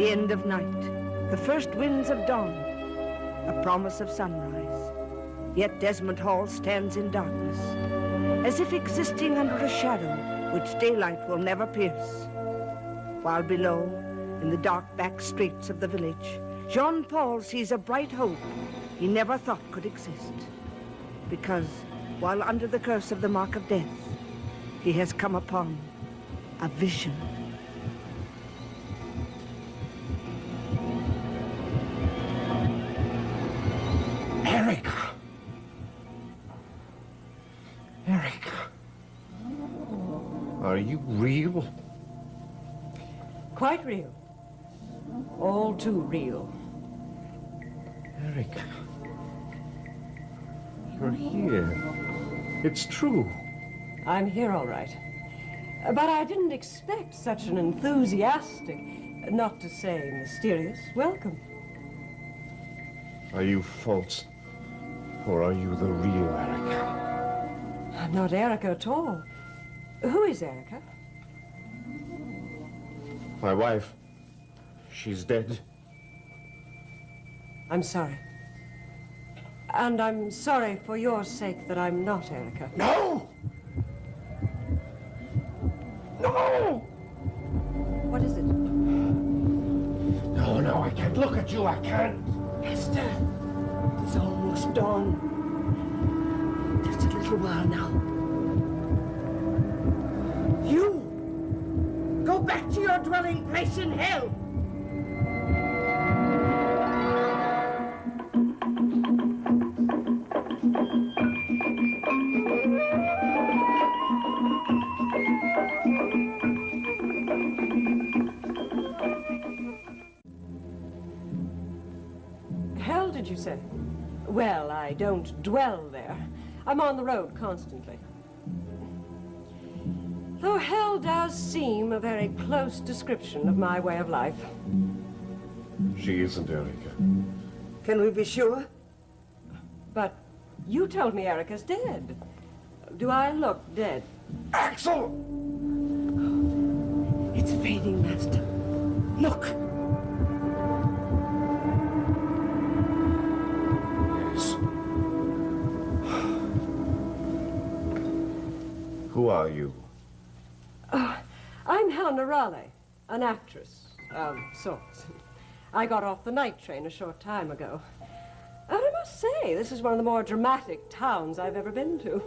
The end of night, the first winds of dawn, a promise of sunrise. Yet Desmond Hall stands in darkness, as if existing under a shadow which daylight will never pierce. While below, in the dark back streets of the village, Jean-Paul sees a bright hope he never thought could exist. Because, while under the curse of the mark of death, he has come upon a vision. Erica! Erica! Are you real? Quite real. All too real. Erica. You're here. It's true. I'm here, all right. But I didn't expect such an enthusiastic, not to say mysterious, welcome. Are you false? Or are you the real Erica? I'm not Erica at all. Who is Erica? My wife. She's dead. I'm sorry. And I'm sorry for your sake that I'm not Erica. No! No! What is it? No, I can't look at you, I can't. Esther, it's almost dawn. Just a little while now. You! Go back to your dwelling place in hell! Hell, did you say? Well, I don't dwell there. I'm on the road constantly. Though hell does seem a very close description of my way of life. She isn't Erica. Can we be sure? But you told me Erica's dead. Do I look dead? Axel! It's fading, Master. Look! Yes. Who are you? I'm Helena Raleigh, an actress of sorts. I got off the night train a short time ago. And I must say, this is one of the more dramatic towns I've ever been to.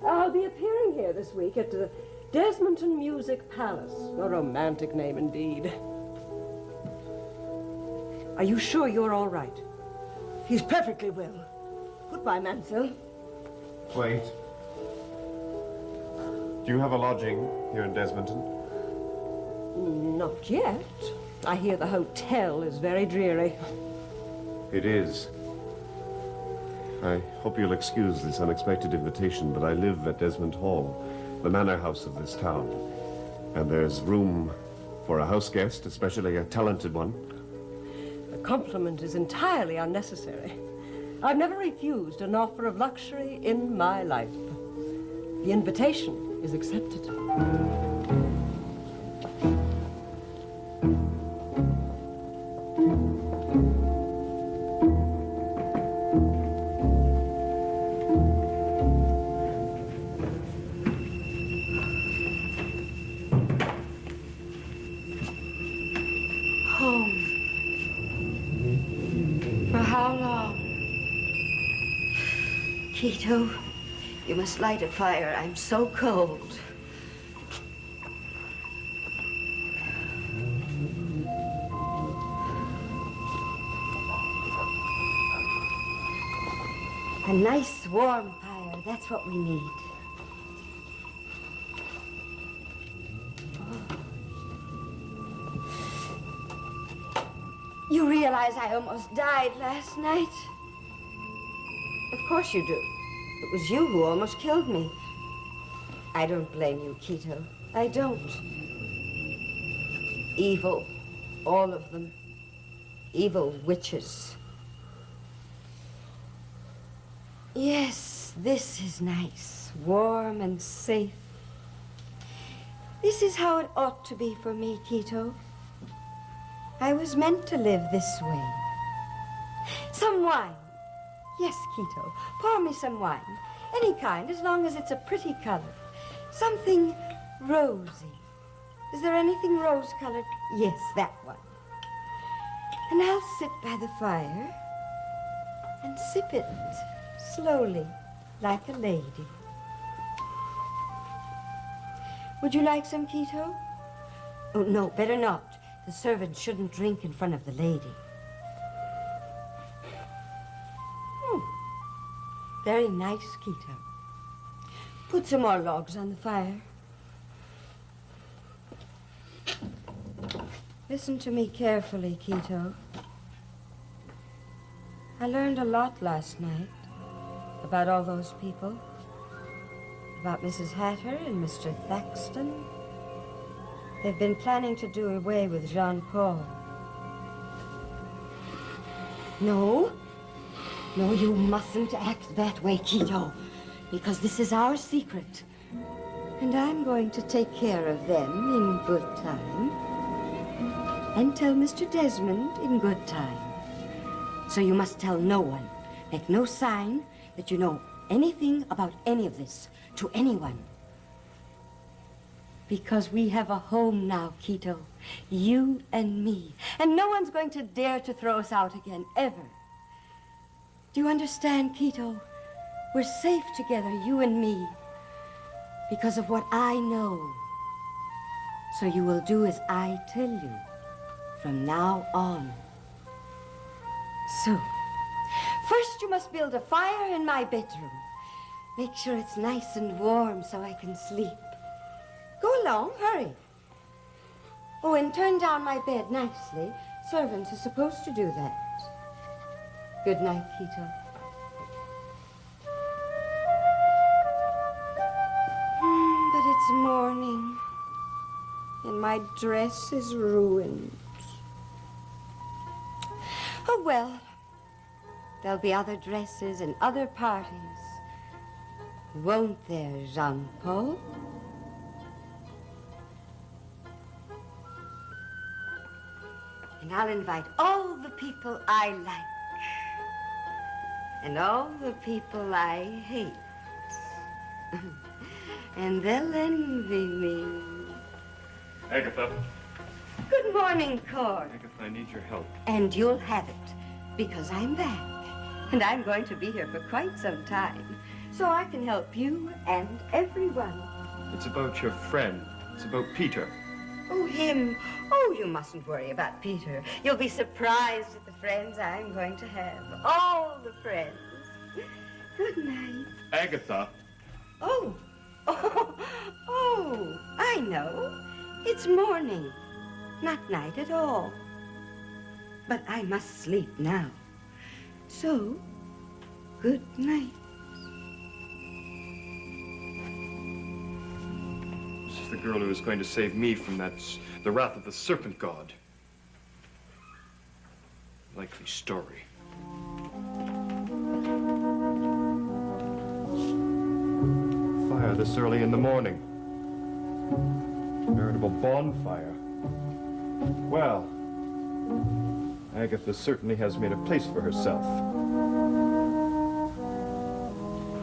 I'll be appearing here this week at the Desmond Music Palace. A romantic name indeed. Are you sure you're all right? He's perfectly well. Goodbye, Mansell. Wait. Do you have a lodging here in Desmonton? Not yet. I hear the hotel is very dreary. It is. I hope you'll excuse this unexpected invitation, but I live at Desmond Hall, the manor house of this town. And there's room for a house guest, especially a talented one. The compliment is entirely unnecessary. I've never refused an offer of luxury in my life. The invitation is accepted. Home. For how long? Quito, you must light a fire. I'm so cold. A nice warm fire, that's what we need. You realize I almost died last night? Of course you do. It was you who almost killed me. I don't blame you, Quito. I don't. Evil, all of them. Evil witches. Yes, this is nice, warm and safe. This is how it ought to be for me, Quito. I was meant to live this way. Some wine. Yes, Quito, pour me some wine. Any kind, as long as it's a pretty color. Something rosy. Is there anything rose-colored? Yes, that one. And I'll sit by the fire and sip it slowly, like a lady. Would you like some, Quito? Oh, no, better not. The servant shouldn't drink in front of the lady. Very nice, Quito. Put some more logs on the fire. Listen to me carefully, Quito. I learned a lot last night about all those people. About Mrs. Hatter and Mr. Thaxton. They've been planning to do away with Jean-Paul. No, you mustn't act that way, Quito, because this is our secret. And I'm going to take care of them in good time. And tell Mr. Desmond in good time. So you must tell no one, make no sign that you know anything about any of this to anyone. Because we have a home now, Quito. You and me. And no one's going to dare to throw us out again, ever. Do you understand, Quito? We're safe together, you and me, because of what I know. So you will do as I tell you from now on. So, first you must build a fire in my bedroom. Make sure it's nice and warm so I can sleep. Go along, hurry. Oh, and turn down my bed nicely. Servants are supposed to do that. Good night, Quito. But it's morning, and my dress is ruined. Oh, well, there'll be other dresses and other parties. Won't there, Jean-Paul? And I'll invite all the people I like. And all the people I hate. And they'll envy me. Agatha. Good morning, Cord. Agatha, I need your help. And you'll have it, because I'm back. And I'm going to be here for quite some time. So I can help you and everyone. It's about your friend. It's about Peter. Oh, him. Oh, you mustn't worry about Peter. You'll be surprised at the friends I'm going to have. All the friends. Good night. Agatha. Oh, I know. It's morning, not night at all. But I must sleep now. So, good night. This is the girl who is going to save me from the wrath of the serpent god. Likely story. Fire this early in the morning. Veritable bonfire. Well, Agatha certainly has made a place for herself.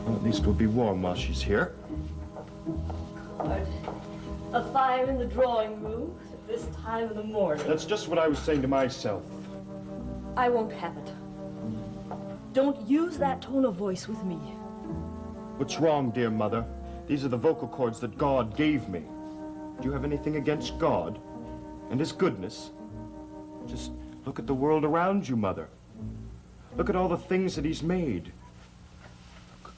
Well, at least we'll be warm while she's here. Cord, a fire in the drawing room at this time of the morning. That's just what I was saying to myself. I won't have it. Don't use that tone of voice with me. What's wrong, dear mother? These are the vocal cords that God gave me. Do you have anything against God and his goodness? Just look at the world around you, Mother. Look at all the things that he's made. Look.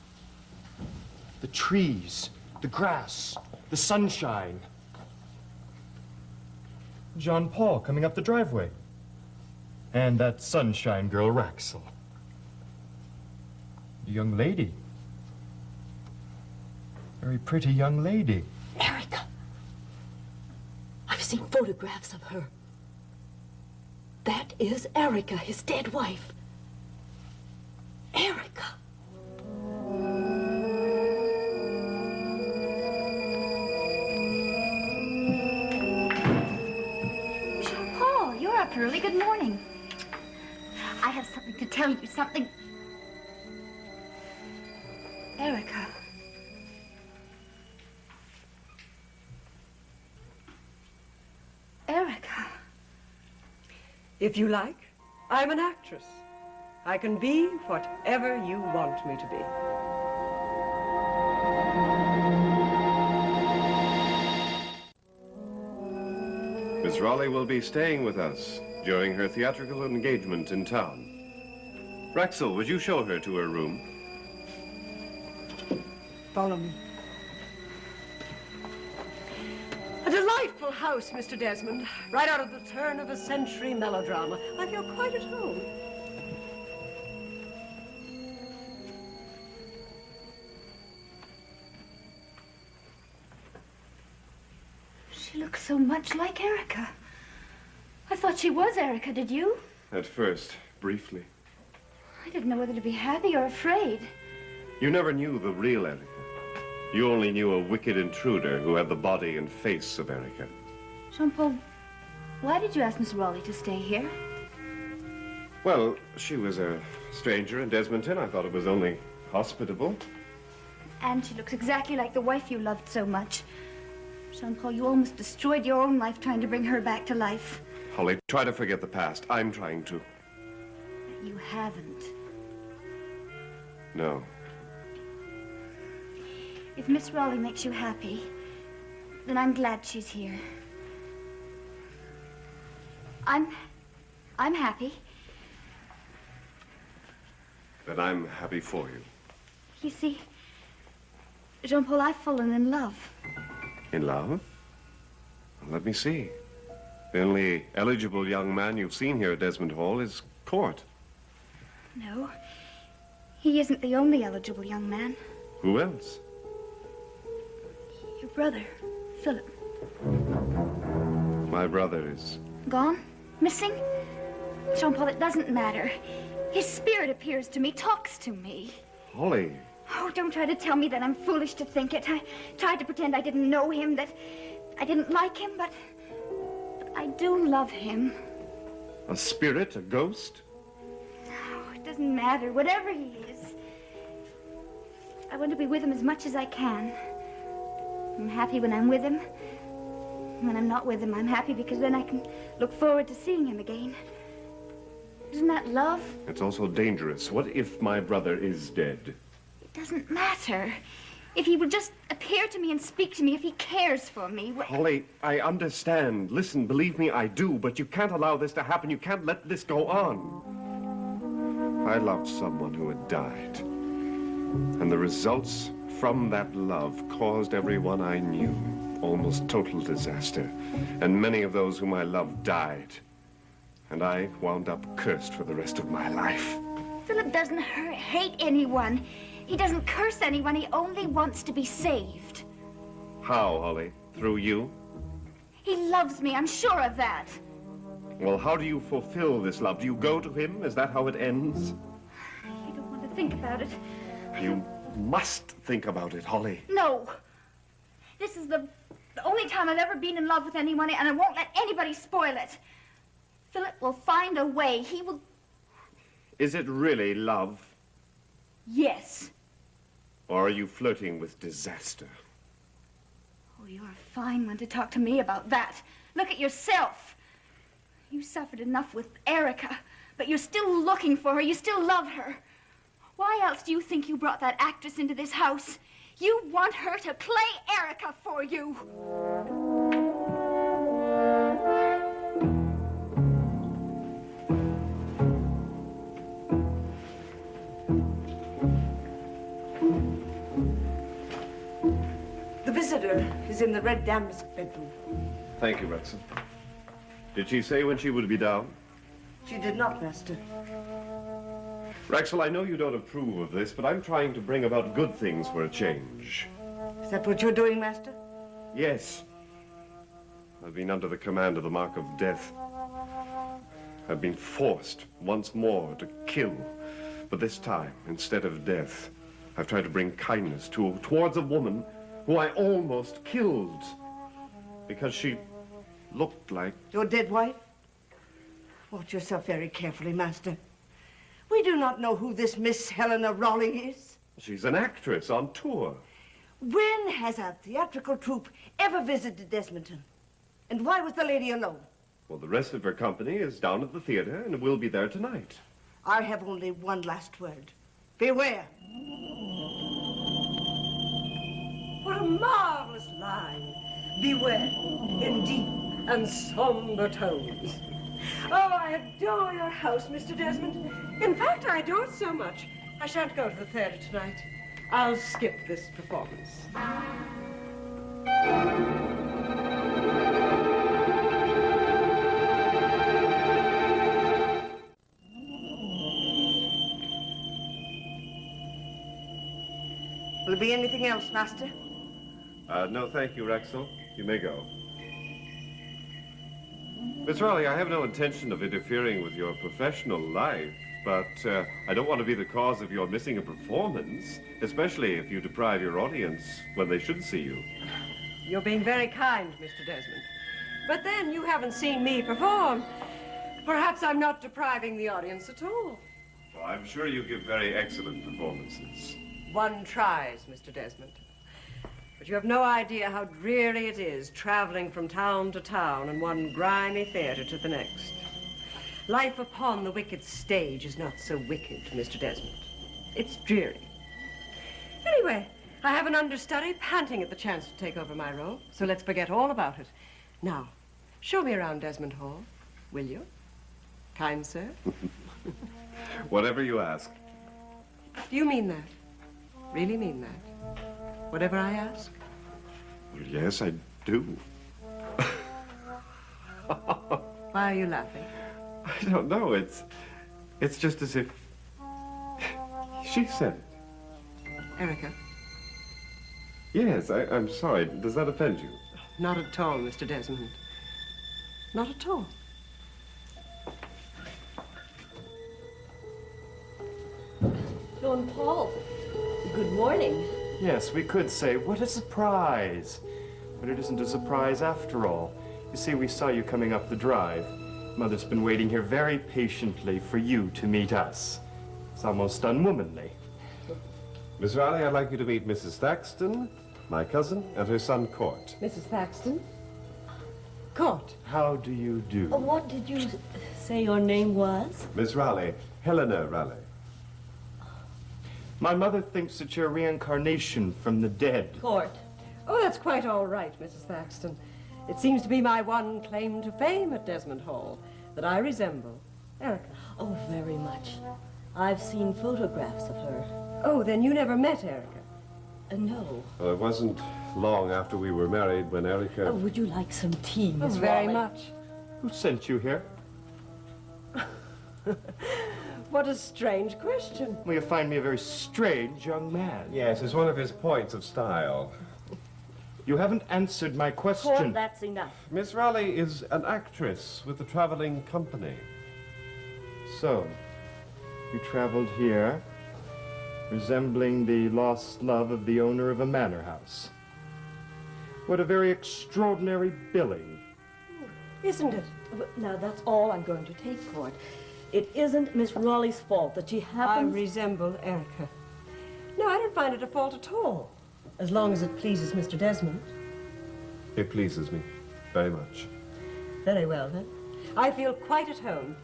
The trees, the grass, the sunshine. Jean-Paul coming up the driveway. And that sunshine girl, Raxel. The young lady. Very pretty young lady. Erica. I've seen photographs of her. That is Erica, his dead wife. Erica. Curly, good morning. I have something to tell you, something... Erica. Erica. If you like, I'm an actress. I can be whatever you want me to be. Miss Raleigh will be staying with us during her theatrical engagement in town. Raxel, would you show her to her room? Follow me. A delightful house, Mr. Desmond. Right out of the turn of a century melodrama. I feel quite at home. She looks so much like Erica. I thought she was Erica, did you? At first, briefly. I didn't know whether to be happy or afraid. You never knew the real Erica. You only knew a wicked intruder who had the body and face of Erica. Jean-Paul, why did you ask Miss Raleigh to stay here? Well, she was a stranger in Desmondton. I thought it was only hospitable. And she looks exactly like the wife you loved so much. Jean-Paul, you almost destroyed your own life trying to bring her back to life. Holly, try to forget the past. I'm trying to. But you haven't. No. If Miss Raleigh makes you happy, then I'm glad she's here. I'm happy. Then I'm happy for you. You see, Jean-Paul, I've fallen in love. In love? Well, let me see. The only eligible young man you've seen here at Desmond Hall is Court. No, he isn't the only eligible young man. Who else? Your brother, Philip. My brother is... Gone? Missing? Jean-Paul, it doesn't matter. His spirit appears to me, talks to me. Holly. Oh, don't try to tell me that I'm foolish to think it. I tried to pretend I didn't know him, that I didn't like him, but I do love him. A spirit? A ghost? Oh, it doesn't matter, whatever he is. I want to be with him as much as I can. I'm happy when I'm with him. When I'm not with him, I'm happy because then I can look forward to seeing him again. Isn't that love? It's also dangerous. What if my brother is dead? It doesn't matter. If he would just appear to me and speak to me, if he cares for me... Holly, I understand. Listen, believe me, I do, but you can't allow this to happen. You can't let this go on. I loved someone who had died. And the results from that love caused everyone I knew almost total disaster. And many of those whom I loved died. And I wound up cursed for the rest of my life. Philip doesn't hate anyone. He doesn't curse anyone. He only wants to be saved. How, Holly? Through you? He loves me, I'm sure of that. Well, how do you fulfill this love? Do you go to him? Is that how it ends? You don't want to think about it. You must think about it, Holly. No. This is the only time I've ever been in love with anyone, and I won't let anybody spoil it. Philip will find a way. He will... Is it really love? Yes. Or are you flirting with disaster? Oh, you're a fine one to talk to me about that. Look at yourself. You suffered enough with Erica, but you're still looking for her. You still love her. Why else do you think you brought that actress into this house? You want her to play Erica for you. The visitor is in the red damask bedroom. Thank you, Rexon. Did she say when she would be down? She did not, Master. Rexel, I know you don't approve of this, but I'm trying to bring about good things for a change. Is that what you're doing, Master? Yes. I've been under the command of the Mark of Death. I've been forced once more to kill. But this time, instead of death, I've tried to bring kindness towards a woman who I almost killed because she looked like... Your dead wife? Watch yourself very carefully, Master. We do not know who this Miss Helena Raleigh is. She's an actress on tour. When has a theatrical troupe ever visited Desmondton? And why was the lady alone? Well, the rest of her company is down at the theater and will be there tonight. I have only one last word. Beware. What a marvelous line. Beware, in deep and somber tones. Oh, I adore your house, Mr. Desmond. In fact, I adore it so much, I shan't go to the theater tonight. I'll skip this performance. Will there be anything else, Master? No, thank you, Rexel. You may go. Miss Raleigh, I have no intention of interfering with your professional life, but I don't want to be the cause of your missing a performance, especially if you deprive your audience when they should see you. You're being very kind, Mr. Desmond. But then you haven't seen me perform. Perhaps I'm not depriving the audience at all. Well, I'm sure you give very excellent performances. One tries, Mr. Desmond. But you have no idea how dreary it is traveling from town to town and one grimy theater to the next. Life upon the wicked stage is not so wicked, Mr. Desmond. It's dreary. Anyway, I have an understudy panting at the chance to take over my role, so let's forget all about it. Now, show me around Desmond Hall, will you? Kind sir? Whatever you ask. Do you mean that? Really mean that? Whatever I ask? Well, yes, I do. Why are you laughing? I don't know. It's just as if she said it. Erica? Yes, I'm sorry. Does that offend you? Not at all, Mr. Desmond. Not at all. John Paul, good morning. Yes, we could say, what a surprise. But it isn't a surprise after all. You see, we saw you coming up the drive. Mother's been waiting here very patiently for you to meet us. It's almost unwomanly. Miss Raleigh, I'd like you to meet Mrs. Thaxton, my cousin, and her son, Court. Mrs. Thaxton? Court. How do you do? What did you say your name was? Miss Raleigh, Helena Raleigh. My mother thinks that you're a reincarnation from the dead. Court. Oh, that's quite all right, Mrs. Thaxton. It seems to be my one claim to fame at Desmond Hall, that I resemble Erica. Oh, very much. I've seen photographs of her. Oh, then you never met Erica? No. Well, it wasn't long after we were married when Erica... Oh, would you like some tea, Oh, Miss very Raleigh? much. Who sent you here? What a strange question. Well, you find me a very strange young man. Yes, it's one of his points of style. You haven't answered my question. Court, that's enough. Miss Raleigh is an actress with a traveling company. So, you traveled here, resembling the lost love of the owner of a manor house. What a very extraordinary billing. Isn't it? Now, that's all I'm going to take, Court. It isn't Miss Raleigh's fault that she I happens... resemble Erica. No, I don't find it a fault at all, as long as it pleases Mr. Desmond. It pleases me very much. Very well, then. I feel quite at home,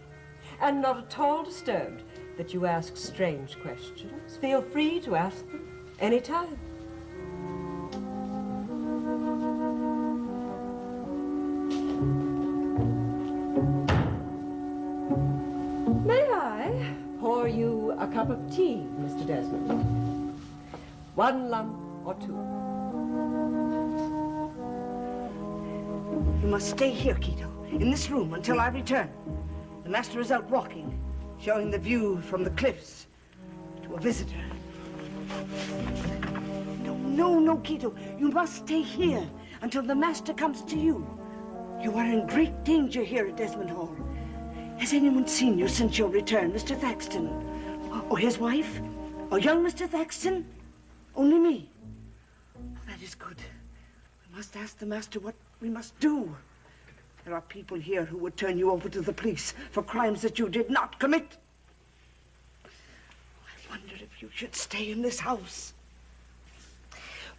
and not at all disturbed that you ask strange questions. Feel free to ask them any time. May I pour you a cup of tea, Mr. Desmond? One lump or two? You must stay here, Quito, in this room until I return. The master is out walking, showing the view from the cliffs to a visitor. No, Quito. You must stay here until the master comes to you. You are in great danger here at Desmond Hall. Has anyone seen you since your return, Mr. Thaxton? Or his wife? Or young Mr. Thaxton? Only me. Oh, that is good. We must ask the master what we must do. There are people here who would turn you over to the police for crimes that you did not commit. I wonder if you should stay in this house.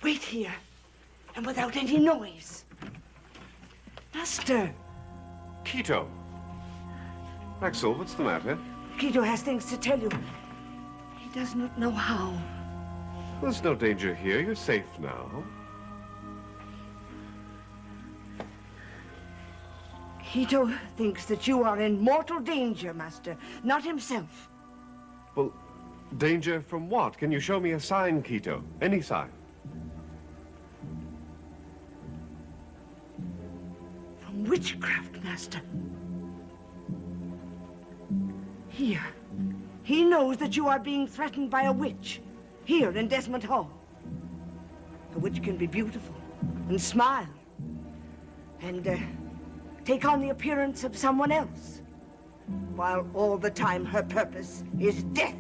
Wait here, and without any noise. Master. Quito. Axel, what's the matter? Quito has things to tell you. He does not know how. There's no danger here. You're safe now. Quito thinks that you are in mortal danger, Master, not himself. Well, danger from what? Can you show me a sign, Quito? Any sign? From witchcraft, Master. Here. He knows that you are being threatened by a witch. Here in Desmond Hall. A witch can be beautiful and smile. And, take on the appearance of someone else. While all the time her purpose is death.